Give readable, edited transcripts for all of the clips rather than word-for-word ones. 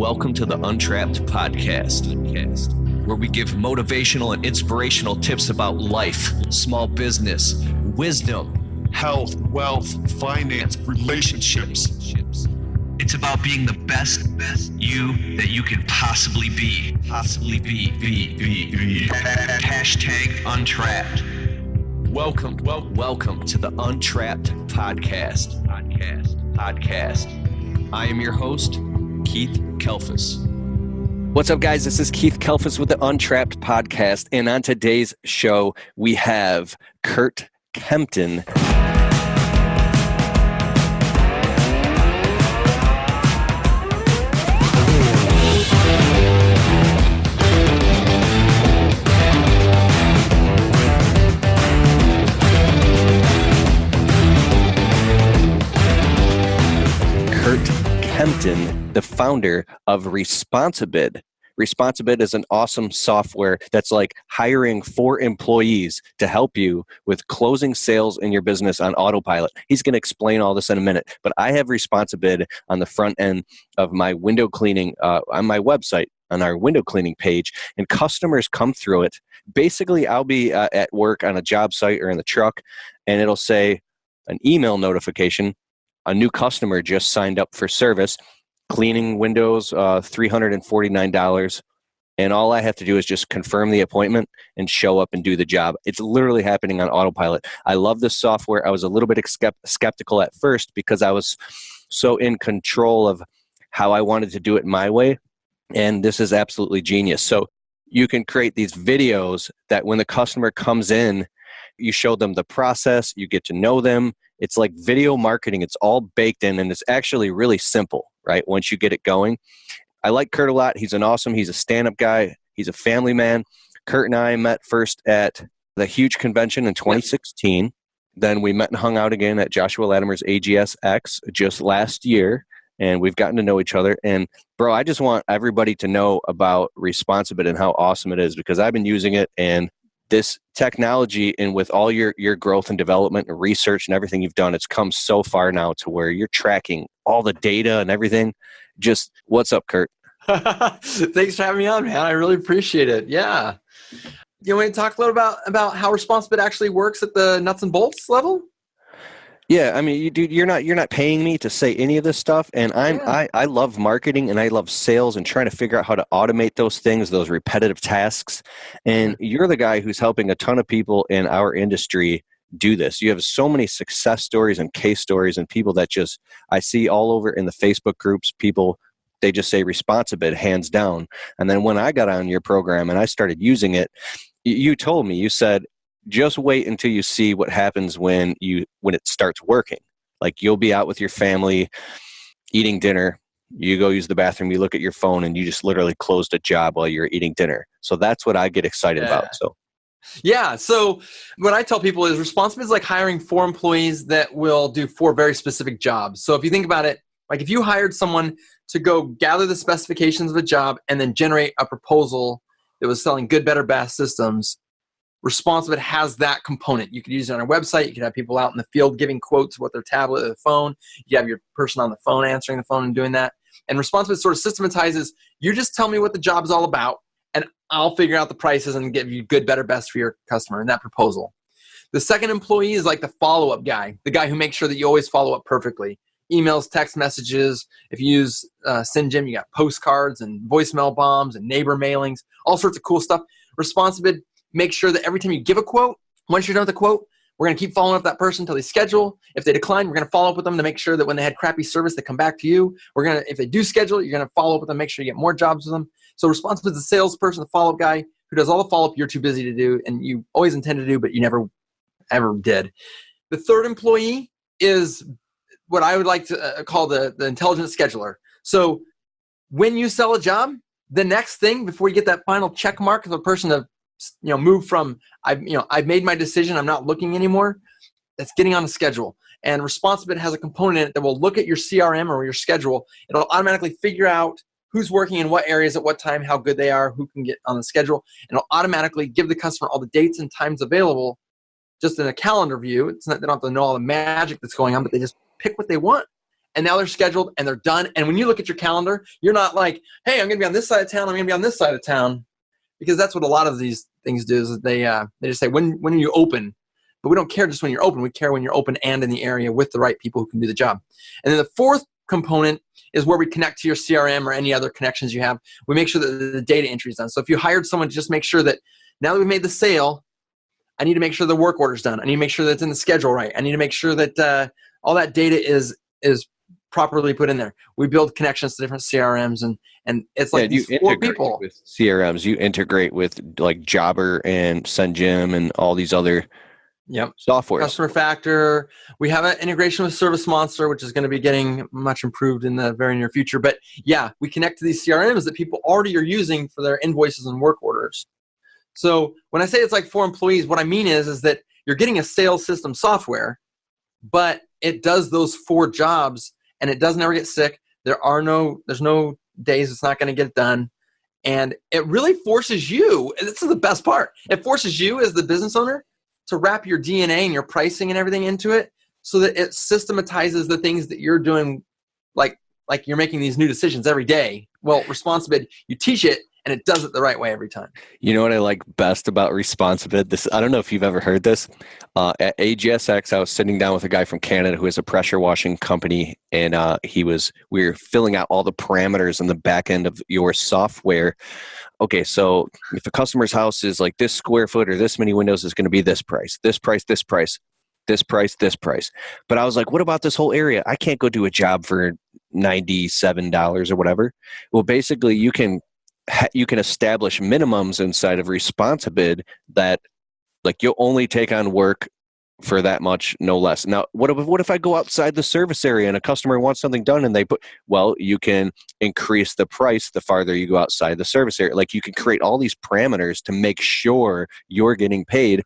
Welcome to the Untrapped podcast, where we give motivational and inspirational tips about life, small business, wisdom, health, wealth, finance, relationships. It's about being the best you that you can possibly be. Hashtag Untrapped. Welcome to the Untrapped podcast. I am your host, Keith Kalfas. What's up, guys? This is Keith Kalfas with the Untrapped podcast. And on today's show, we have Curt Kempton. Curt Kempton, the founder of Responsibid. Responsibid is an awesome software that's like hiring 4 employees to help you with closing sales in your business on autopilot. He's going to explain all this in a minute, but I have Responsibid on the front end of my window cleaning on my website, on our window cleaning page, and customers come through it. Basically, I'll be at work on a job site or in the truck, and it'll say an email notification. A new customer just signed up for service, cleaning windows, $349. And all I have to do is just confirm the appointment and show up and do the job. It's literally happening on autopilot. I love this software. I was a little bit skeptical at first because I was so in control of how I wanted to do it my way. And this is absolutely genius. So you can create these videos that when the customer comes in, you show them the process, you get to know them. It's like video marketing. It's all baked in, and it's actually really simple, right? Once you get it going. I like Curt a lot. He's a stand-up guy. He's a family man. Curt and I met first at the huge convention in 2016. Then we met and hung out again at Joshua Latimer's AGSX just last year, and we've gotten to know each other. And bro, I just want everybody to know about Responsibid and how awesome it is, because I've been using it, and this technology, and with all your growth and development and research and everything you've done, it's come so far now to where you're tracking all the data and everything. Just what's up, Curt? Thanks for having me on, man. I really appreciate it. Yeah. You want to talk a little about how Responsibid actually works at the nuts and bolts level? Yeah, I mean, you're not paying me to say any of this stuff, and I love marketing and I love sales and trying to figure out how to automate those things, those repetitive tasks. And you're the guy who's helping a ton of people in our industry do this. You have so many success stories and case stories, and people that just I see all over in the Facebook groups. People, they just say Responsibid hands down. And then when I got on your program and I started using it, you told me, you said, just wait until you see what happens when it starts working. Like, you'll be out with your family eating dinner. You go use the bathroom, you look at your phone, and you just literally closed a job while you're eating dinner. So that's what I get excited about. So what I tell people is Responsibid is like hiring 4 employees that will do 4 very specific jobs. So if you think about it, like if you hired someone to go gather the specifications of a job and then generate a proposal that was selling good, better, best systems, Responsibid has that component. You could use it on our website. You could have people out in the field giving quotes with their tablet or the phone. You have your person on the phone answering the phone and doing that. And Responsibid sort of systematizes, you just tell me what the job is all about, and I'll figure out the prices and give you good, better, best for your customer in that proposal. The second employee is like the follow-up guy, the guy who makes sure that you always follow up perfectly. Emails, text messages. If you use SendJim, you got postcards and voicemail bombs and neighbor mailings, all sorts of cool stuff. Responsibid, make sure that every time you give a quote, once you're done with the quote, we're going to keep following up that person until they schedule. If they decline, we're going to follow up with them to make sure that when they had crappy service, they come back to you. If they do schedule, you're going to follow up with them, make sure you get more jobs with them. So Responsibid is the salesperson, the follow-up guy who does all the follow-up you're too busy to do and you always intend to do, but you never, ever did. The third employee is what I would like to call the intelligent scheduler. So when you sell a job, the next thing before you get that final check mark of a person to move from I've made my decision, I'm not looking anymore, that's getting on a schedule. And Responsibid has a component in it that will look at your CRM or your schedule. It'll automatically figure out who's working in what areas at what time, how good they are, who can get on the schedule. And it'll automatically give the customer all the dates and times available just in a calendar view. It's not, they don't have to know all the magic that's going on, but they just pick what they want. and now they're scheduled and they're done. And when you look at your calendar, you're not like, hey, I'm going to be on this side of town. I'm going to be on this side of town, because that's what a lot of these things do. Is they just say, when are you open? But we don't care just when you're open. We care when you're open and in the area with the right people who can do the job. And then the fourth component is where we connect to your CRM or any other connections you have. We make sure that the data entry is done. So if you hired someone, to just make sure that now that we've made the sale, I need to make sure the work order's done. I need to make sure that it's in the schedule right. I need to make sure that all that data is properly put in there. We build connections to different CRMs, and it's like you these 4 integrate people with CRMs. You integrate with like Jobber and SendJim and all these other software. Customer Factor. We have an integration with Service Monster, which is going to be getting much improved in the very near future. But yeah, we connect to these CRMs that people already are using for their invoices and work orders. So when I say it's like 4 employees, what I mean is that you're getting a sales system software, but it does those 4 jobs, and it doesn't ever get sick. There's no days it's not going to get done. And it really forces you, and this is the best part, it forces you as the business owner to wrap your DNA and your pricing and everything into it, so that it systematizes the things that you're doing, like you're making these new decisions every day. Well, Responsibid, you teach it, and it does it the right way every time. You know what I like best about Responsibid? I don't know if you've ever heard this. At AGSX, I was sitting down with a guy from Canada who has a pressure washing company, and we were filling out all the parameters in the back end of your software. Okay, so if a customer's house is like this square foot or this many windows, is going to be this price, this price, this price, this price, this price. But I was like, what about this whole area? I can't go do a job for $97 or whatever. Well, basically, you can establish minimums inside of Responsibid that, like, you'll only take on work for that much, no less. Now, what if I go outside the service area and a customer wants something done and you can increase the price the farther you go outside the service area. Like, you can create all these parameters to make sure you're getting paid.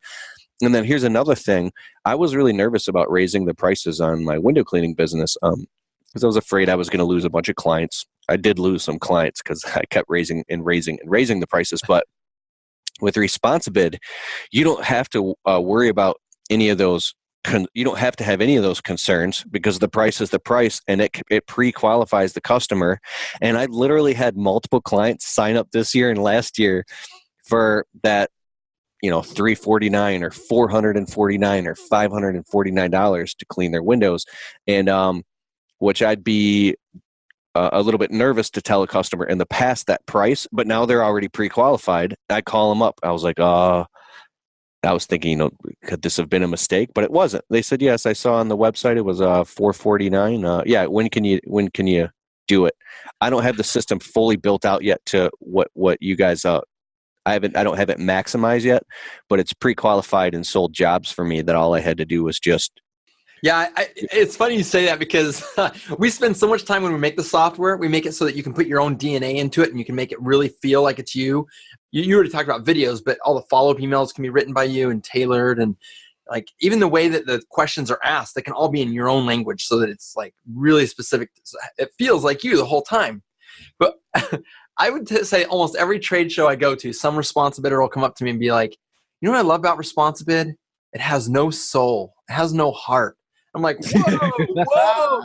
And then here's another thing. I was really nervous about raising the prices on my window cleaning business because I was afraid I was going to lose a bunch of clients. I did lose some clients because I kept raising the prices. But with Responsibid, you don't have to worry about any of those. You don't have to have any of those concerns, because the price is the price, and it pre-qualifies the customer. And I literally had multiple clients sign up this year and last year for that, $349 or $449 or $549 to clean their windows, and which I'd be a little bit nervous to tell a customer in the past that price, but now they're already pre-qualified. I call them up. I was like, I was thinking, could this have been a mistake? But it wasn't. They said, yes, I saw on the website it was $449. Yeah, when can you do it? I don't have the system fully built out yet to what you guys I don't have it maximized yet, but it's pre-qualified and sold jobs for me that all I had to do was just. Yeah, it's funny you say that, because we spend so much time when we make the software. We make it so that you can put your own DNA into it, and you can make it really feel like it's you. You already talked about videos, but all the follow-up emails can be written by you and tailored, and like even the way that the questions are asked, they can all be in your own language so that it's like really specific. It feels like you the whole time. But I would say almost every trade show I go to, some Responsibidder will come up to me and be like, you know what I love about Responsibid? It has no soul. It has no heart. I'm like, whoa,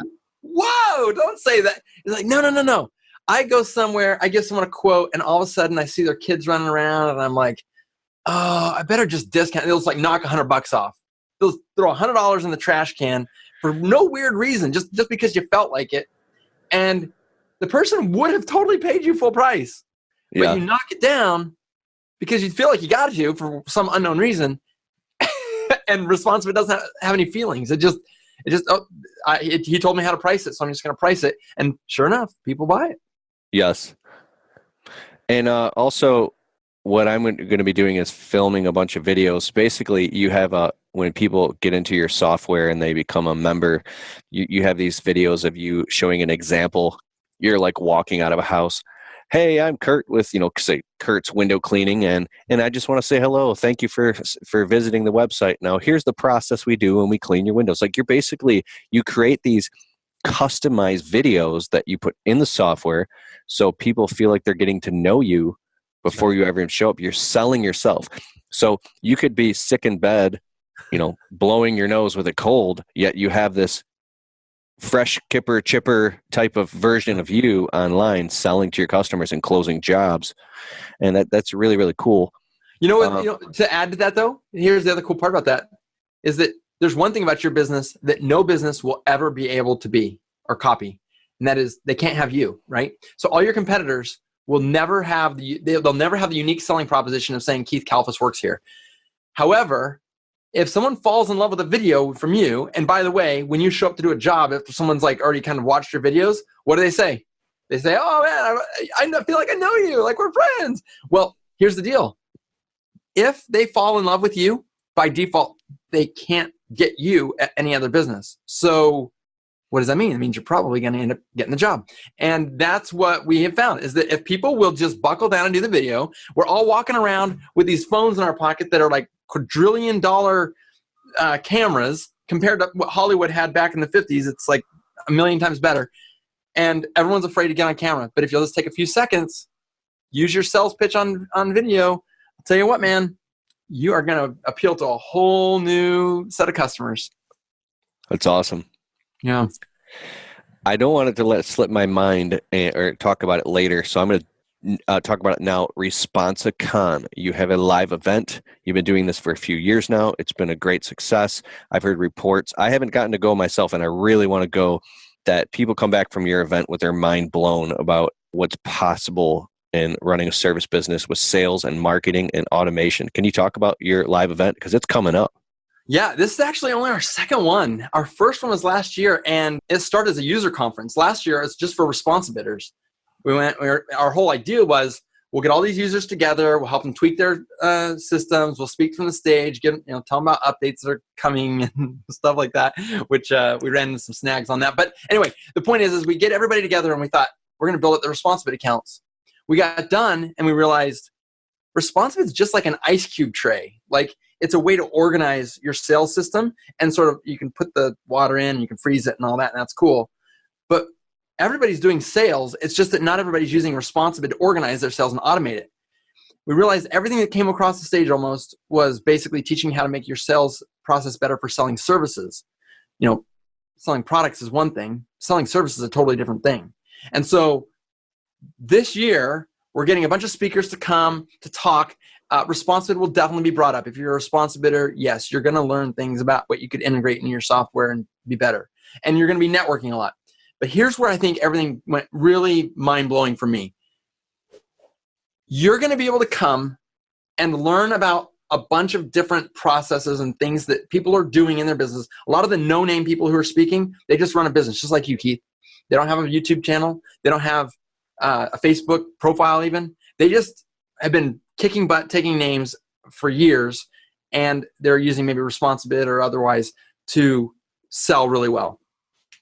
don't say that. He's like, no. I go somewhere, I give someone a quote, and all of a sudden I see their kids running around, and I'm like, oh, I better just discount. They'll just like knock $100 off. They'll throw $100 in the trash can for no weird reason, just because you felt like it. And the person would have totally paid you full price. But you knock it down because you feel like you got to for some unknown reason. And Responsibid doesn't have any feelings. He told me how to price it, so I'm just going to price it. And sure enough, people buy it. Yes. And also, what I'm going to be doing is filming a bunch of videos. Basically, you have when people get into your software and they become a member, you have these videos of you showing an example. You're like walking out of a house. Hey, I'm Curt with, say Curt's Window Cleaning, and I just want to say hello. Thank you for visiting the website. Now, here's the process we do when we clean your windows. Like, you create these customized videos that you put in the software so people feel like they're getting to know you before you ever even show up. You're selling yourself. So you could be sick in bed, blowing your nose with a cold, yet you have this fresh kipper chipper type of version of you online selling to your customers and closing jobs. And that's really, really cool. You know what, to add to that though, here's the other cool part about that is that there's one thing about your business that no business will ever be able to be or copy. And that is they can't have you, right? So all your competitors will never have they'll never have the unique selling proposition of saying Keith Kalfas works here. However, if someone falls in love with a video from you, and by the way, when you show up to do a job, if someone's like already kind of watched your videos, what do they say? They say, oh man, I feel like I know you, like we're friends. Well, here's the deal. If they fall in love with you, by default, they can't get you at any other business. So what does that mean? It means you're probably going to end up getting the job. And that's what we have found is that if people will just buckle down and do the video, we're all walking around with these phones in our pocket that are like quadrillion-dollar cameras compared to what Hollywood had back in the 50s. It's like a million times better. And everyone's afraid to get on camera. But if you'll just take a few seconds, use your sales pitch on video, I'll tell you what, man, you are going to appeal to a whole new set of customers. That's awesome. Yeah. I don't want it to let it slip my mind or talk about it later. So I'm going to talk about it now. Responsicon. You have a live event. You've been doing this for a few years now. It's been a great success. I've heard reports. I haven't gotten to go myself, and I really want to go, that people come back from your event with their mind blown about what's possible in running a service business with sales and marketing and automation. Can you talk about your live event? Because it's coming up. Yeah, this is actually only our second one. Our first one was last year, and it started as a user conference. Last year, it's just for Responsibiders. Our whole idea was we'll get all these users together, we'll help them tweak their systems, we'll speak from the stage, tell them about updates that are coming and stuff like that, which we ran into some snags on that. But anyway, the point is we get everybody together, and we thought we're going to build up the Responsibid accounts. We got done, and we realized Responsibid is just like an ice cube tray. Like, it's a way to organize your sales system, and sort of you can put the water in, you can freeze it and all that, and that's cool. But everybody's doing sales. It's just that not everybody's using Responsibid to organize their sales and automate it. We realized everything that came across the stage almost was basically teaching how to make your sales process better for selling services. Selling products is one thing. Selling services is a totally different thing. And so this year, we're getting a bunch of speakers to come to talk. Responsibid will definitely be brought up. If you're a Responsibidder, yes, you're going to learn things about what you could integrate in your software and be better. And you're going to be networking a lot. But here's where I think everything went really mind-blowing for me. You're going to be able to come and learn about a bunch of different processes and things that people are doing in their business. A lot of the no-name people who are speaking, they just run a business, just like you, Keith. They don't have a YouTube channel. They don't have a Facebook profile even. They just have been kicking butt, taking names for years, and they're using maybe Responsibid or otherwise to sell really well.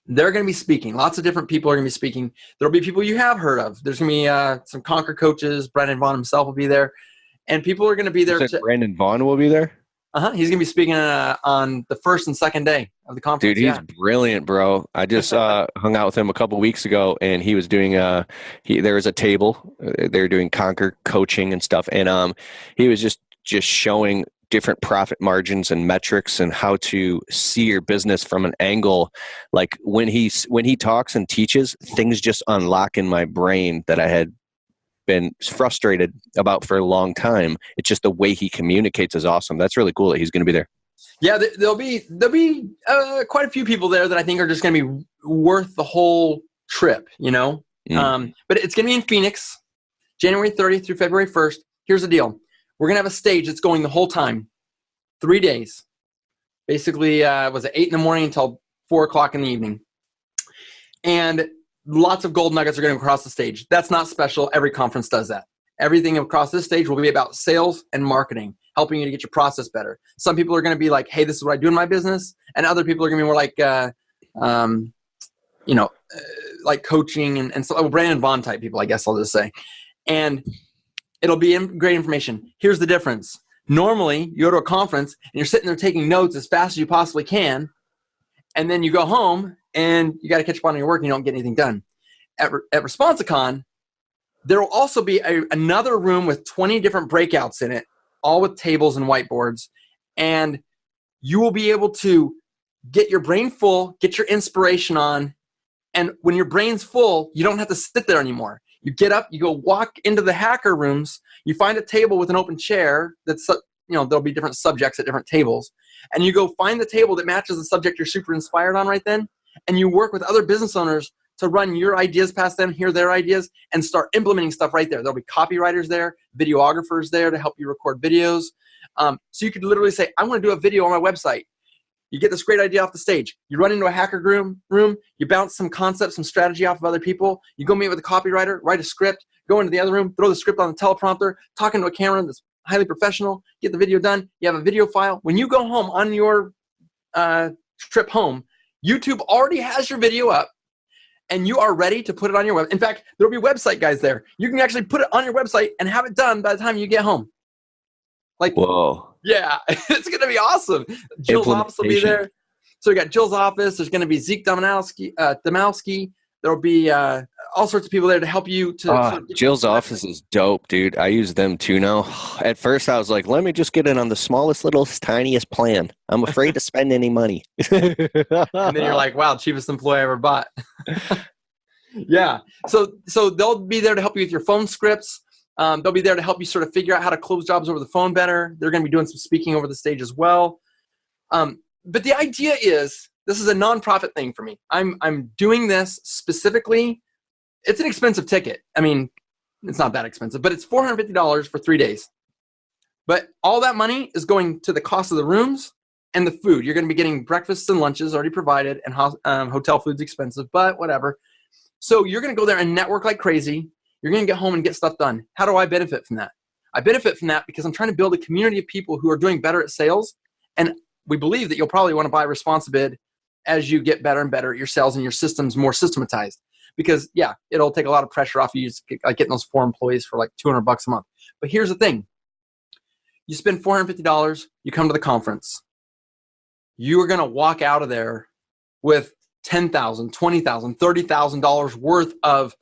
They're going to be speaking. Lots of different people are going to be speaking. There'll be people you have heard of. There's going to be some Conquer coaches. Brandon Vaughn himself will be there. And people are going to be there. Brandon Vaughn will be there? He's going to be speaking on the first and second day of the conference. Dude, he's brilliant, bro. I just hung out with him a couple weeks ago, and he was doing there was a table. They're doing Conquer coaching and stuff, and he was just showing different profit margins and metrics and how to see your business from an angle. Like when he talks and teaches, things just unlock in my brain that I had been frustrated about for a long time. It's just the way he communicates is awesome. That's really cool that he's going to be there. Yeah, there'll be quite a few people there that I think are just going to be worth the whole trip, But it's going to be in Phoenix, January 30th through February 1st. Here's the deal. We're going to have a stage that's going the whole time, 3 days. Basically, was at 8 in the morning until 4 o'clock in the evening. And lots of gold nuggets are going across the stage. That's not special. Every conference does that. Everything across this stage will be about sales and marketing, helping you to get your process better. Some people are going to be like, hey, this is what I do in my business. And other people are going to be more like, like coaching and so Brandon Vaughn type people, I guess I'll just say. And it'll be great information. Here's the difference. Normally, you go to a conference and you're sitting there taking notes as fast as you possibly can. And then you go home and you got to catch up on your work and you don't get anything done. At Responsicon, there will also be another room with 20 different breakouts in it, all with tables and whiteboards. And you will be able to get your brain full, get your inspiration on. And when your brain's full, you don't have to sit there anymore. You get up, you go walk into the hacker rooms, you find a table with an open chair that's, there'll be different subjects at different tables. And you go find the table that matches the subject you're super inspired on right then. And you work with other business owners to run your ideas past them, hear their ideas, and start implementing stuff right there. There'll be copywriters there, videographers there to help you record videos. So you could literally say, I want to do a video on my website. You get this great idea off the stage. You run into a hacker room, you bounce some concepts, some strategy off of other people. You go meet with a copywriter, write a script, go into the other room, throw the script on the teleprompter, talk into a camera that's highly professional, get the video done. You have a video file. When you go home on your trip home, YouTube already has your video up and you are ready to put it on your web. In fact, there'll be website guys there. You can actually put it on your website and have it done by the time you get home. Like, whoa. Yeah, it's going to be awesome. Jill's office will be there. So we got Jill's office. There's going to be Zeke Domowski. There'll be all sorts of people there to help you. Jill's office is dope, dude. I use them too now. At first, I was like, let me just get in on the smallest, little, tiniest plan. I'm afraid to spend any money. And then you're like, wow, cheapest employee I ever bought. Yeah. So they'll be there to help you with your phone scripts. They'll be there to help you sort of figure out how to close jobs over the phone better. They're going to be doing some speaking over the stage as well. But the idea is, this is a nonprofit thing for me. I'm doing this specifically. It's an expensive ticket. I mean, it's not that expensive, but it's $450 for 3 days. But all that money is going to the cost of the rooms and the food. You're going to be getting breakfasts and lunches already provided, and hotel food's expensive, but whatever. So you're going to go there and network like crazy. You're going to get home and get stuff done. How do I benefit from that? I benefit from that because I'm trying to build a community of people who are doing better at sales. And we believe that you'll probably want to buy Responsibid as you get better and better at your sales and your systems more systematized. Because, yeah, it'll take a lot of pressure off you, like getting those 4 employees for like $200 a month. But here's the thing. You spend $450, you come to the conference. You are going to walk out of there with $10,000, $20,000, $30,000 worth of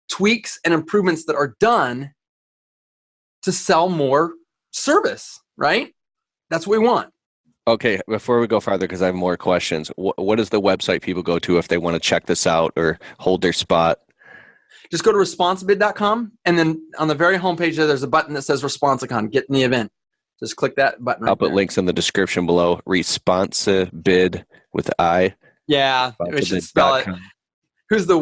tweaks and improvements that are done to sell more service, right? That's what we want. Okay, before we go farther, because I have more questions, what is the website people go to if they want to check this out or hold their spot? Just go to responsibid.com, and then on the very homepage there's a button that says Responsicon, get in the event. Just click that button right I'll put there. links in the description below. Responsibid with I. Yeah, we should spell it. Who's the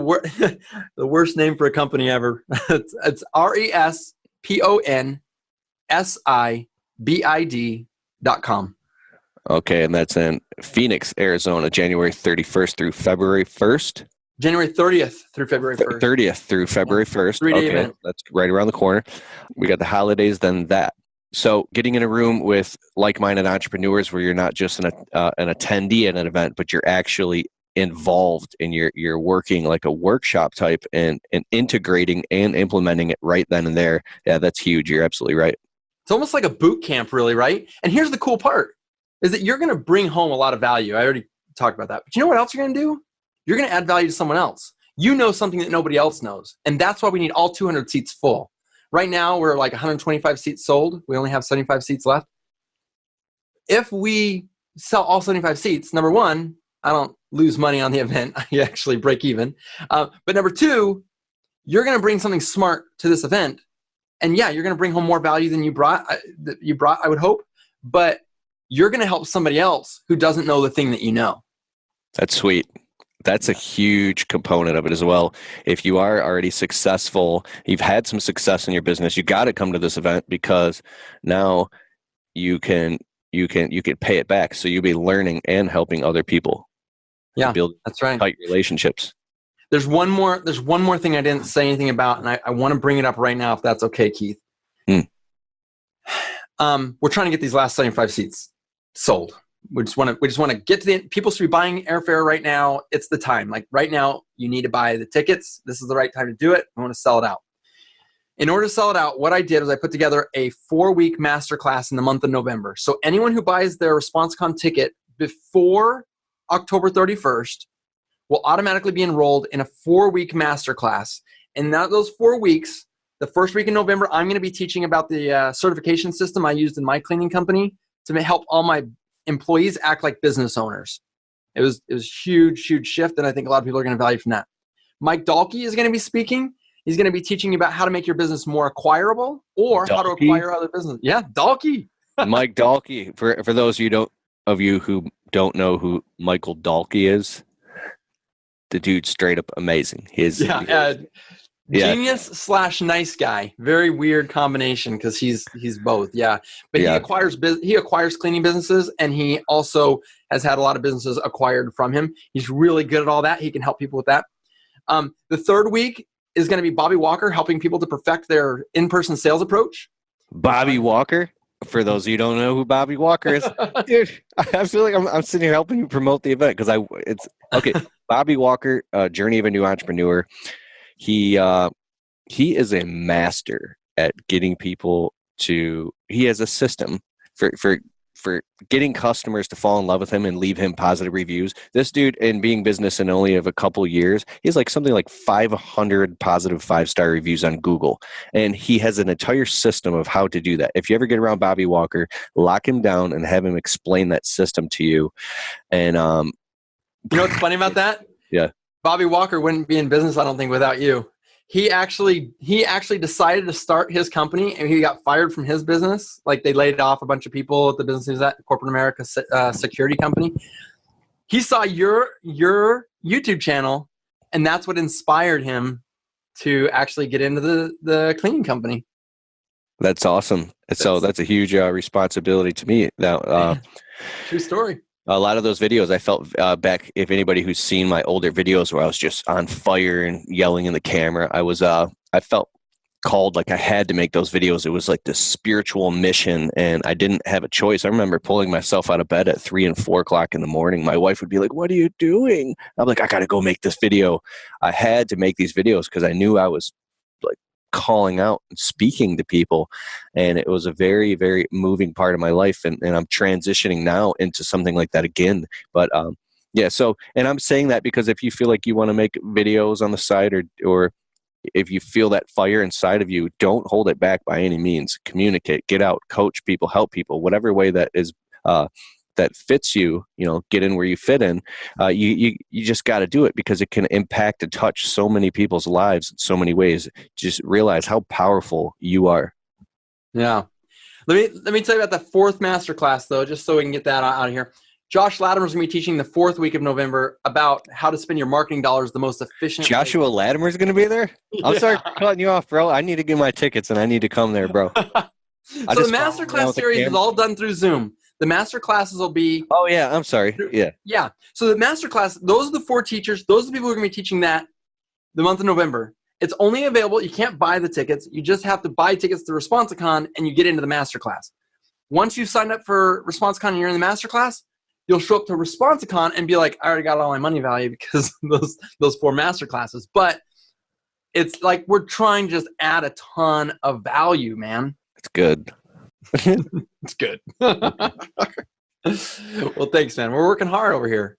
worst name for a company ever? It's RESPONSIBID.com. Okay, and that's in Phoenix, Arizona, January 31st through February 1st. January 30th through February 1st. 30th through February 1st. 3-day event. That's right around the corner. We got the holidays, then that. So getting in a room with like-minded entrepreneurs where you're not just an attendee at an event, but you're actually involved and you're working like a workshop type and integrating and implementing it right then and there. Yeah, that's huge. You're absolutely right. It's almost like a boot camp, really, right? And here's the cool part, is that you're going to bring home a lot of value. I already talked about that. But you know what else you're going to do? You're going to add value to someone else. You know something that nobody else knows. And that's why we need all 200 seats full. Right now, we're like 125 seats sold. We only have 75 seats left. If we sell all 75 seats, number one, I don't lose money on the event. I actually break even. But number two, you're going to bring something smart to this event. And yeah, you're going to bring home more value than you brought, I would hope. But you're going to help somebody else who doesn't know the thing that you know. That's sweet. That's a huge component of it as well. If you are already successful, you've had some success in your business, you got to come to this event because now you can pay it back. So you'll be learning and helping other people. Yeah, build that's right. Tight relationships. There's one more thing I didn't say anything about, and I want to bring it up right now if that's okay, Keith. We're trying to get these last 75 seats sold. We just want to get to the end. People should be buying airfare right now. It's the time. Like right now, you need to buy the tickets. This is the right time to do it. I want to sell it out. In order to sell it out, what I did was I put together a 4-week masterclass in the month of November. So anyone who buys their ResponsiCon ticket before October 31st will automatically be enrolled in a 4-week masterclass. And now those 4 weeks, the first week in November, I'm going to be teaching about the certification system I used in my cleaning company to help all my employees act like business owners. It was huge shift, and I think a lot of people are going to value from that. Mike Dahlke is going to be speaking. He's going to be teaching you about how to make your business more acquirable or how to acquire other business. Yeah, Dahlke. Mike Dahlke. For those of you who don't know who Michael Dahlke is, the dude's straight up amazing. Genius / nice guy. Very weird combination because he's both. Yeah, but he acquires cleaning businesses, and he also has had a lot of businesses acquired from him. He's really good at all that. He can help people with that. The third week is going to be Bobby Walker helping people to perfect their in-person sales approach. Bobby Walker. For those of you who don't know who Bobby Walker is, dude, I feel like I'm sitting here helping you promote the event because it's okay. Bobby Walker, Journey of a New Entrepreneur. He is a master at getting people to. He has a system for getting customers to fall in love with him and leave him positive reviews. This dude, in being business in only of a couple years, he's like something like 500 positive 5-star reviews on Google. And he has an entire system of how to do that. If you ever get around Bobby Walker, lock him down and have him explain that system to you. And you know what's funny about that? Yeah. Bobby Walker wouldn't be in business, I don't think, without you. He actually decided to start his company, and he got fired from his business. Like, they laid off a bunch of people at the business he was at, Corporate America security company. He saw your YouTube channel, and that's what inspired him to actually get into the cleaning company. That's awesome. So that's a huge responsibility to me. Now, true story. A lot of those videos I felt back, if anybody who's seen my older videos where I was just on fire and yelling in the camera, I felt called, like I had to make those videos. It was like this spiritual mission, and I didn't have a choice. I remember pulling myself out of bed at 3 and 4 o'clock in the morning. My wife would be like, "What are you doing?" I'm like, "I got to go make this video." I had to make these videos because I knew I was like calling out and speaking to people, and it was a very, very moving part of my life, and I'm transitioning now into something like that again. But yeah, so, and I'm saying that because if you feel like you want to make videos on the side, or if you feel that fire inside of you, don't hold it back by any means. Communicate, get out, coach people, help people, whatever way that is that fits you, get in where you fit in. You just got to do it because it can impact and touch so many people's lives in so many ways. Just realize how powerful you are. Yeah. Let me tell you about the 4th masterclass, though, just so we can get that out of here. Josh Latimer's going to be teaching the 4th week of November about how to spend your marketing dollars the most efficient. Joshua Latimer's going to be there? I'm sorry for cutting you off, bro. I need to get my tickets, and I need to come there, bro. So the masterclass series is all done through Zoom. The master classes will be... Oh, yeah. I'm sorry. Yeah. Yeah. So the master class, those are the 4 teachers. Those are the people who are going to be teaching that the month of November. It's only available. You can't buy the tickets. You just have to buy tickets to Responsicon, and you get into the master class. Once you've signed up for Responsicon and you're in the master class, you'll show up to Responsicon and be like, "I already got all my money value because those 4 master classes." But it's like we're trying to just add a ton of value, man. It's good. It's good. Well, thanks, man. We're working hard over here.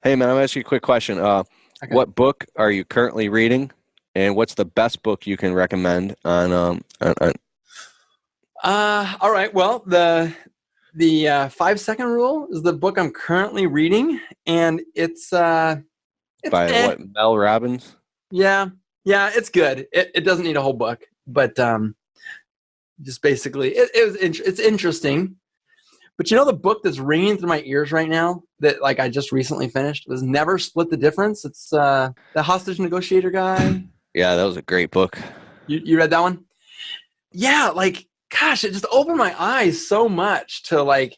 Hey, man, I'm going to ask you a quick question. Okay. What book are you currently reading, and what's the best book you can recommend on all right. Well, the 5-second rule is the book I'm currently reading, and it's by what, Mel Robbins? Yeah, it's good. It doesn't need a whole book, but just basically, it's interesting. But the book that's ringing through my ears right now that like I just recently finished was Never Split the Difference. It's the hostage negotiator guy. Yeah, that was a great book. You read that one? Yeah, like, gosh, it just opened my eyes so much to like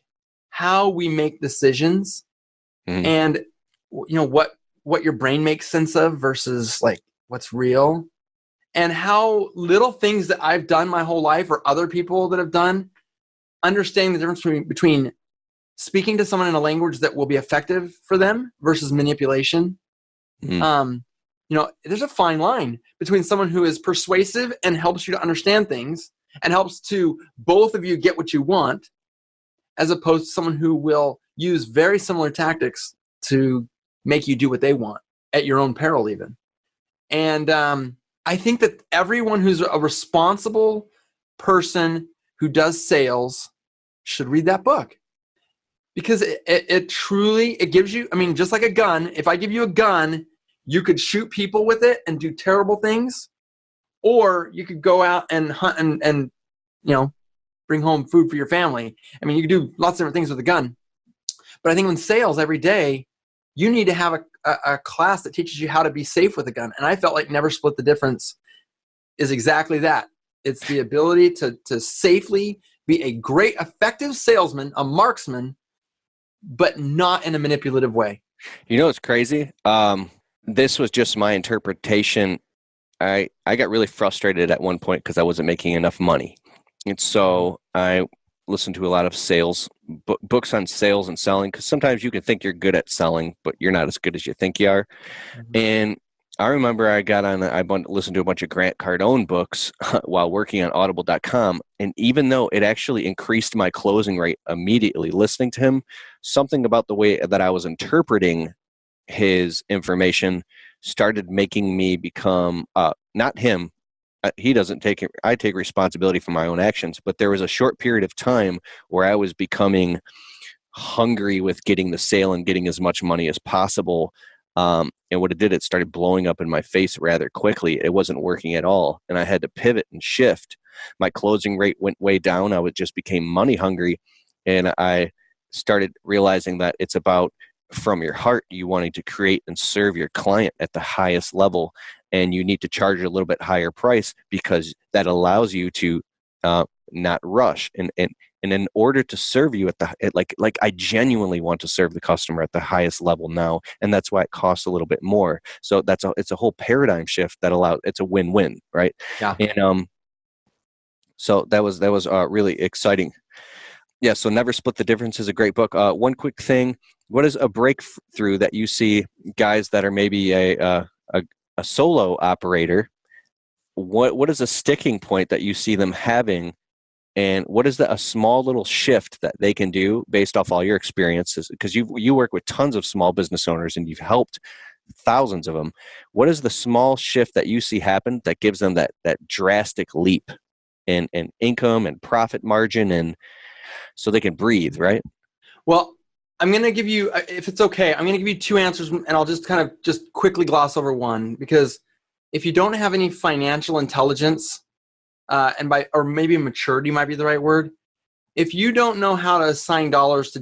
how we make decisions and what your brain makes sense of versus like what's real, and how little things that I've done my whole life or other people that have done, understanding the difference between speaking to someone in a language that will be effective for them versus manipulation. There's a fine line between someone who is persuasive and helps you to understand things and helps to both of you get what you want, as opposed to someone who will use very similar tactics to make you do what they want at your own peril even. And I think that everyone who's a responsible person who does sales should read that book. Because it truly, it gives you, I mean, just like a gun, if I give you a gun, you could shoot people with it and do terrible things, or you could go out and hunt and bring home food for your family. I mean, you could do lots of different things with a gun. But I think in sales every day, you need to have a class that teaches you how to be safe with a gun. And I felt like Never Split the Difference is exactly that. It's the ability to safely be a great, effective salesman, a marksman, but not in a manipulative way. You know what's crazy? This was just my interpretation. I got really frustrated at one point because I wasn't making enough money. And so I listened to a lot of sales books on sales and selling, because sometimes you can think you're good at selling, but you're not as good as you think you are. Mm-hmm. And I remember I listened to a bunch of Grant Cardone books while working on audible.com. And even though it actually increased my closing rate immediately, listening to him, something about the way that I was interpreting his information started making me become, not him. He doesn't take it. I take responsibility for my own actions. But there was a short period of time where I was becoming hungry with getting the sale and getting as much money as possible. And what it did, it started blowing up in my face rather quickly. It wasn't working at all. And I had to pivot and shift. My closing rate went way down. I just became money hungry. And I started realizing that it's about, from your heart, you wanting to create and serve your client at the highest level. And you need to charge a little bit higher price because that allows you to not rush. And in order to serve you like I genuinely want to serve the customer at the highest level now, and that's why it costs a little bit more. So it's a whole paradigm shift that it's a win-win, right? Yeah. And so that was really exciting. Yeah. So Never Split the Difference is a great book. One quick thing: what is a breakthrough that you see guys that are maybe a solo operator? What is a sticking point that you see them having, and what is a small little shift that they can do based off all your experiences? Because you work with tons of small business owners and you've helped thousands of them. What is the small shift that you see happen that gives them that drastic leap in income and profit margin, and so they can breathe, right? Well, I'm going to give you, if it's okay, I'm going to give you two answers, and I'll just kind of just quickly gloss over one, because if you don't have any financial intelligence, or maybe maturity might be the right word, if you don't know how to assign dollars to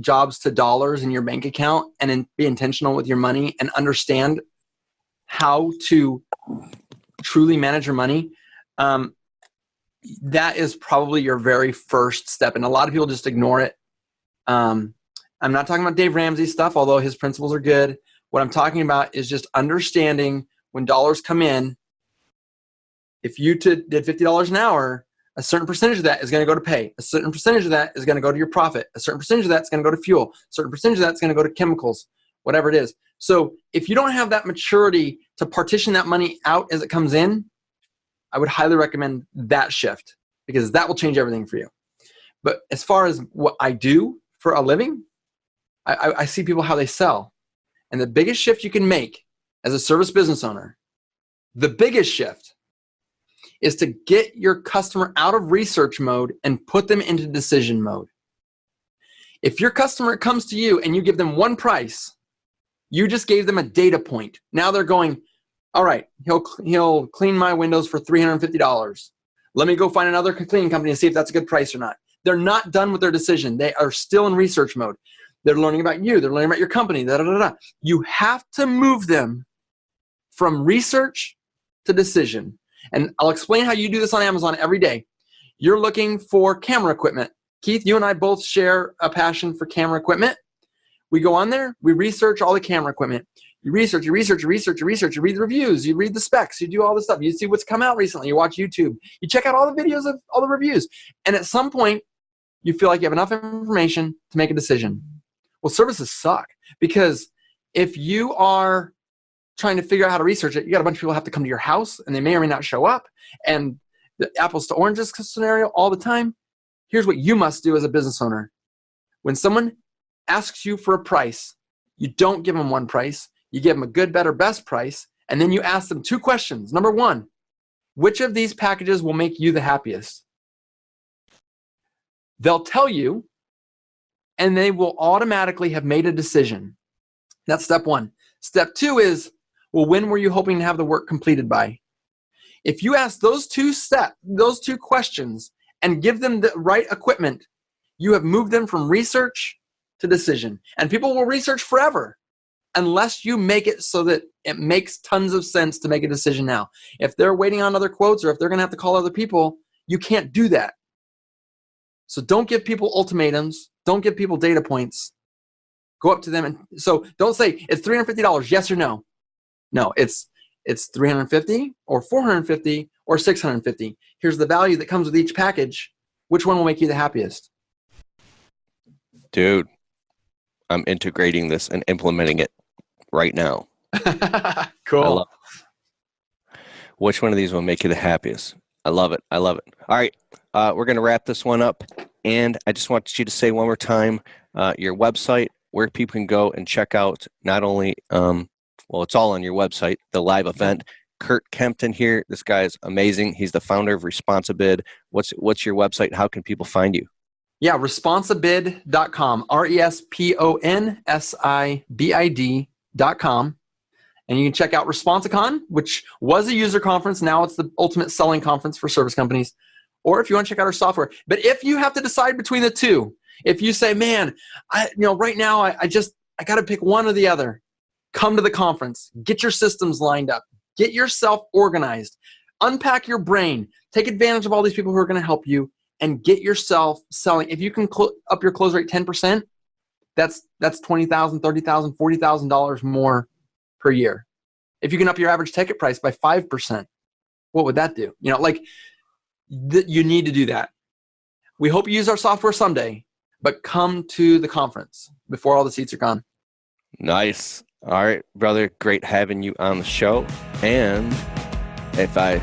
jobs to dollars in your bank account and be intentional with your money and understand how to truly manage your money, that is probably your very first step. And a lot of people just ignore it. I'm not talking about Dave Ramsey stuff, although his principles are good. What I'm talking about is just understanding when dollars come in. If you did $50 an hour, a certain percentage of that is going to go to pay. A certain percentage of that is going to go to your profit. A certain percentage of that is going to go to fuel. A certain percentage of that is going to go to chemicals, whatever it is. So if you don't have that maturity to partition that money out as it comes in, I would highly recommend that shift, because that will change everything for you. But as far as what I do for a living, I see people how they sell. And the biggest shift you can make as a service business owner, the biggest shift is to get your customer out of research mode and put them into decision mode. If your customer comes to you and you give them one price, you just gave them a data point. Now they're going, all right, he'll clean my windows for $350. Let me go find another cleaning company and see if that's a good price or not. They're not done with their decision. They are still in research mode. They're learning about you. They're learning about your company. You have to move them from research to decision. And I'll explain how you do this on Amazon every day. You're looking for camera equipment. Keith, you and I both share a passion for camera equipment. We go on there, we research all the camera equipment. You research, you read the reviews, you read the specs, you do all this stuff. You see what's come out recently, you watch YouTube, you check out all the videos of all the reviews. And at some point, you feel like you have enough information to make a decision. Well, services suck, because if you are trying to figure out how to research it, you got a bunch of people have to come to your house, and they may or may not show up, and the apples to oranges scenario all the time. Here's what you must do as a business owner. When someone asks you for a price, you don't give them one price. You give them a good, better, best price, and then you ask them two questions. Number one, which of these packages will make you the happiest? They'll tell you, and they will automatically have made a decision. That's step one. Step two is, well, when were you hoping to have the work completed by? If you ask those two questions and give them the right equipment, you have moved them from research to decision. And people will research forever unless you make it so that it makes tons of sense to make a decision now. If they're waiting on other quotes or if they're going to have to call other people, you can't do that. So don't give people ultimatums. Don't give people data points. Go up to them and so don't say it's $350, yes or no. No, it's $350 or $450 or $650. Here's the value that comes with each package. Which one will make you the happiest? Dude, I'm integrating this and implementing it right now. Cool. Which one of these will make you the happiest? I love it. I love it. All right. We're going to wrap this one up. And I just want you to say one more time your website, where people can go and check out not only, it's all on your website, the live event. Curt Kempton here. This guy is amazing. He's the founder of Responsibid. What's your website? How can people find you? Yeah, responsibid.com, RESPONSIBID.com. And you can check out Responsicon, which was a user conference. Now it's the ultimate selling conference for service companies. Or if you want to check out our software. But if you have to decide between the two, if you say, man, right now I got to pick one or the other, come to the conference, get your systems lined up, get yourself organized, unpack your brain, take advantage of all these people who are going to help you, and get yourself selling. If you can up your close rate 10%, that's $20,000, $30,000, $40,000 more per year. If you can up your average ticket price by 5%, what would that do? You need to do that. We hope you use our software someday, but come to the conference before all the seats are gone. Nice. All right, brother. Great having you on the show. And if I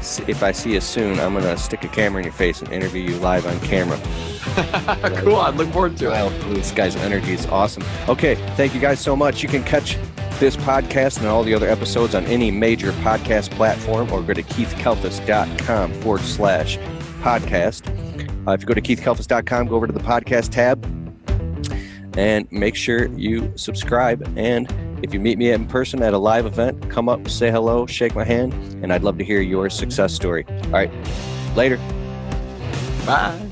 see you soon, I'm going to stick a camera in your face and interview you live on camera. Cool. I look forward to it. This guy's energy is awesome. Okay. Thank you guys so much. You can catch this podcast and all the other episodes on any major podcast platform or go to keithkalfas.com/podcast. If you go to keithkalfas.com, go over to the podcast tab and make sure you subscribe. And if you meet me in person at a live event, come up, say hello, shake my hand, and I'd love to hear your success story. All right. Later. Bye.